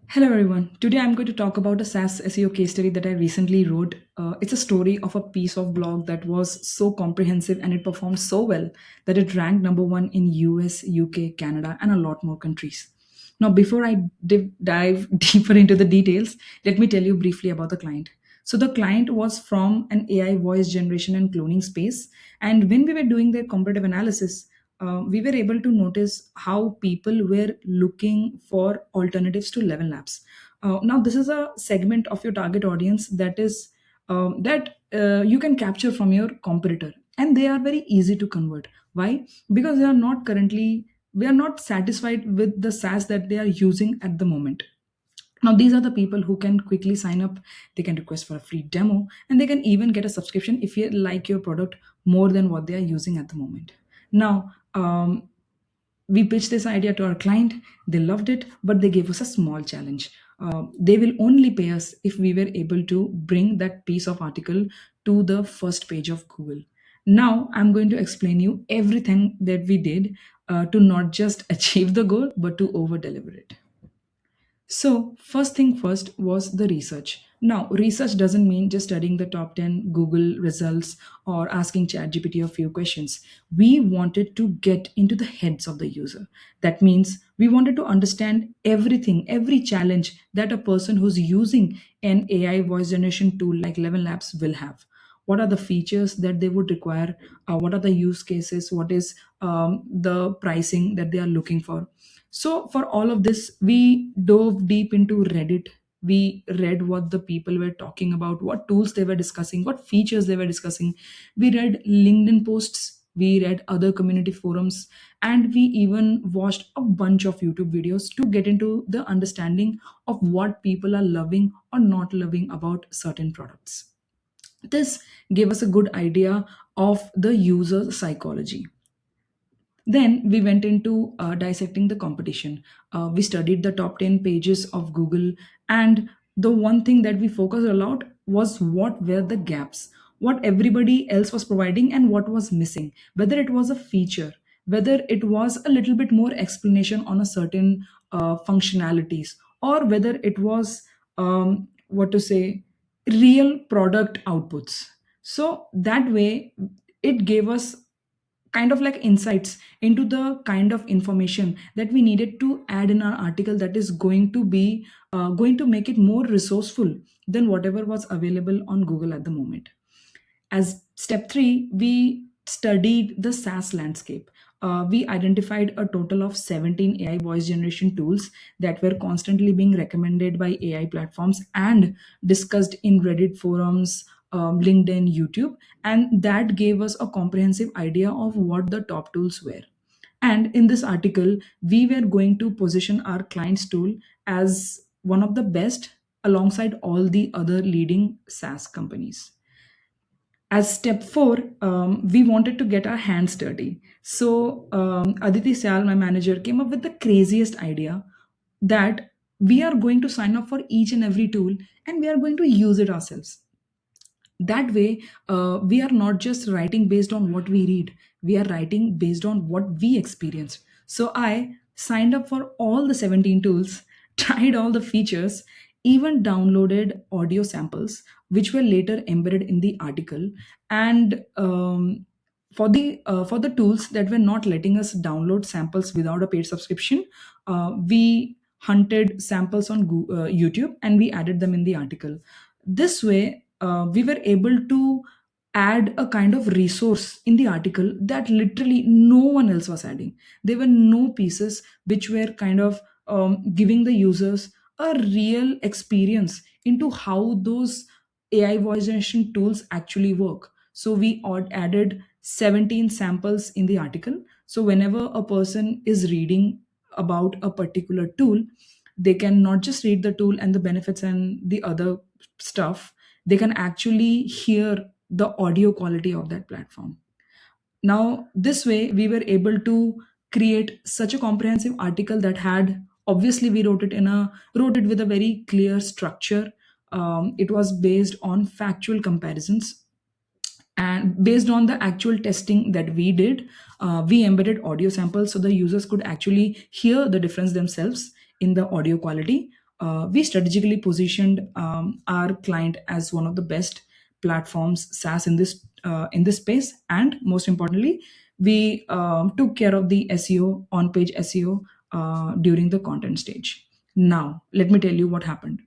Hello, everyone. Today I'm going to talk about a SaaS SEO case study that I recently wrote. It's a story of a piece of blog that was so comprehensive and it performed so well that it ranked number one in US, UK, Canada, and a lot more countries. Now, before I dive deeper into the details, let me tell you briefly about the client. So, the client was from an AI voice generation and cloning space. And when we were doing their comparative analysis, we were able to notice how people were looking for alternatives to Level Labs. Now, this is a segment of your target audience that you can capture from your competitor, and they are very easy to convert. Why? Because we are not satisfied with the SaaS that they are using at the moment. Now, these are the people who can quickly sign up, they can request for a free demo, and they can even get a subscription if you like your product more than what they are using at the moment. Now, we pitched this idea to our client, they loved it, but they gave us a small challenge. They will only pay us if we were able to bring that piece of article to the first page of Google. Now, I'm going to explain you everything that we did to not just achieve the goal, but to over deliver it. So, first thing first was the research. Now, research doesn't mean just studying the top 10 Google results or asking ChatGPT a few questions. We wanted to get into the heads of the user. That means we wanted to understand everything, every challenge that a person who's using an AI voice generation tool like Level Labs will have. What are the features that they would require? What are the use cases? What is the pricing that they are looking for? So, for all of this, we dove deep into Reddit. We read what the people were talking about, what tools they were discussing, what features they were discussing. We read LinkedIn posts, we read other community forums, and we even watched a bunch of YouTube videos to get into the understanding of what people are loving or not loving about certain products. This gave us a good idea of the user psychology. Then we went into dissecting the competition. We studied the top 10 pages of Google, and the one thing that we focused a lot was what were the gaps, what everybody else was providing, and what was missing. Whether it was a feature, whether it was a little bit more explanation on a certain functionalities, or whether it was what to say, real product outputs. So that way, it gave us kind of like insights into the kind of information that we needed to add in our article that is going to make it more resourceful than whatever was available on Google at the moment. As step 3, we studied the SaaS landscape. We identified a total of 17 AI voice generation tools that were constantly being recommended by AI platforms and discussed in Reddit forums, LinkedIn, YouTube, and that gave us a comprehensive idea of what the top tools were. And in this article, we were going to position our client's tool as one of the best alongside all the other leading SaaS companies. As step 4, we wanted to get our hands dirty. So Aditi Syal, my manager, came up with the craziest idea that we are going to sign up for each and every tool and we are going to use it ourselves. That way, we are not just writing based on what we read, we are writing based on what we experienced. So I signed up for all the 17 tools, tried all the features, even downloaded audio samples which were later embedded in the article. And for the tools that were not letting us download samples without a paid subscription, we hunted samples on YouTube and we added them in the article. This way, we were able to add a kind of resource in the article that literally no one else was adding. There were no pieces which were kind of giving the users a real experience into how those AI voice generation tools actually work. So we added 17 samples in the article. So whenever a person is reading about a particular tool, they can not just read the tool and the benefits and the other stuff, they can actually hear the audio quality of that platform. Now, this way, we were able to create such a comprehensive article that had, obviously, we wrote it with a very clear structure. It was based on factual comparisons, and based on the actual testing that we did, we embedded audio samples so the users could actually hear the difference themselves in the audio quality. We strategically positioned our client as one of the best platforms SaaS in this space, and most importantly, we took care of the SEO, on page SEO, during the content stage. Now, let me tell you what happened.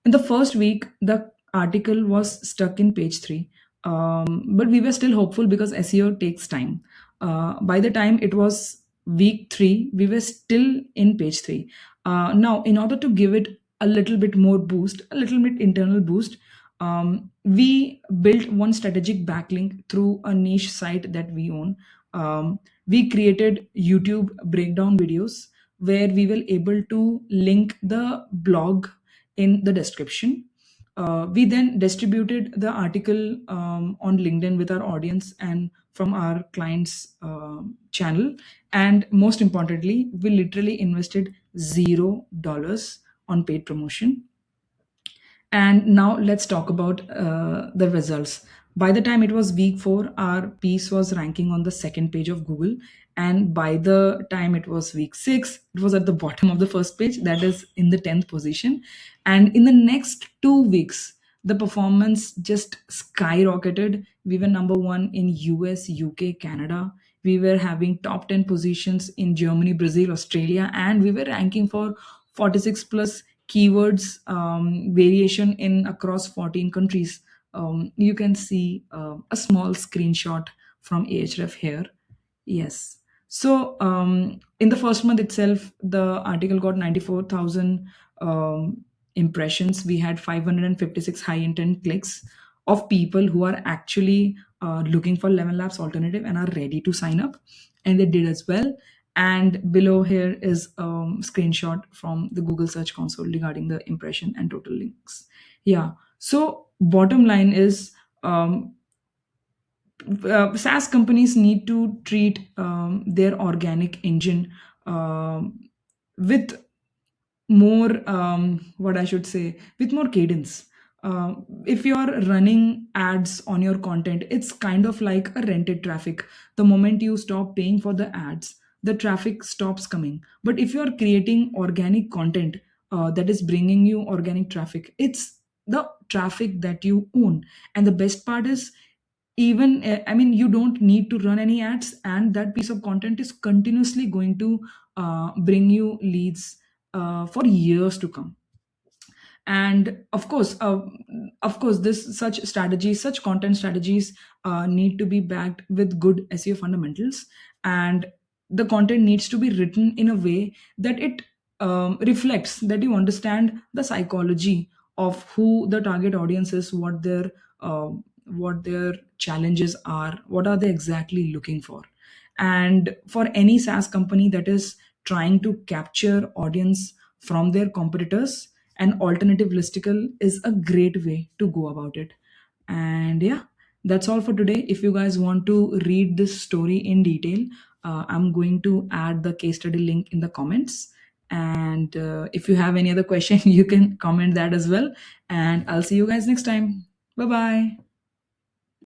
In the first week, the article was stuck in page three, but we were still hopeful because SEO takes time. By the time it was week three, we were still in page three. Now, in order to give it a little bit more boost, a little bit internal boost, we built one strategic backlink through a niche site that we own. We created YouTube breakdown videos where we were able to link the blog in the description. We then distributed the article on LinkedIn with our audience and from our clients' channel. And most importantly, we literally invested $0 on paid promotion. And now let's talk about the results. By the time it was week four, our piece was ranking on the second page of Google. And by the time it was week six, it was at the bottom of the first page, that is in the 10th position. And in the next 2 weeks, the performance just skyrocketed. We were number one in US, UK, Canada. We were having top 10 positions in Germany, Brazil, Australia, and we were ranking for 46 plus keywords variation in across 14 countries. You can see a small screenshot from Ahref here. Yes. So in the first month itself, the article got 94,000 impressions. We had 556 high intent clicks of people who are actually looking for Lemon Labs alternative and are ready to sign up, and they did as well. And below here is a screenshot from the Google Search Console regarding the impression and total links. Yeah. So bottom line is, SaaS companies need to treat their organic engine with more, what I should say, with more cadence. If you're running ads on your content, it's kind of like a rented traffic. The moment you stop paying for the ads, the traffic stops coming. But if you're creating organic content that is bringing you organic traffic, it's the traffic that you own. And the best part is, even I mean, you don't need to run any ads, and that piece of content is continuously going to bring you leads for years to come. And of course, this such strategies, such content strategies need to be backed with good SEO fundamentals, and the content needs to be written in a way that it reflects that you understand the psychology of who the target audience is, uh, what their challenges are, what are they exactly looking for. And for any SaaS company that is trying to capture audience from their competitors, an alternative listicle is a great way to go about it. And yeah, that's all for today. If you guys want to read this story in detail, I'm going to add the case study link in the comments. And if you have any other question, you can comment that as well. And I'll see you guys next time. Bye bye.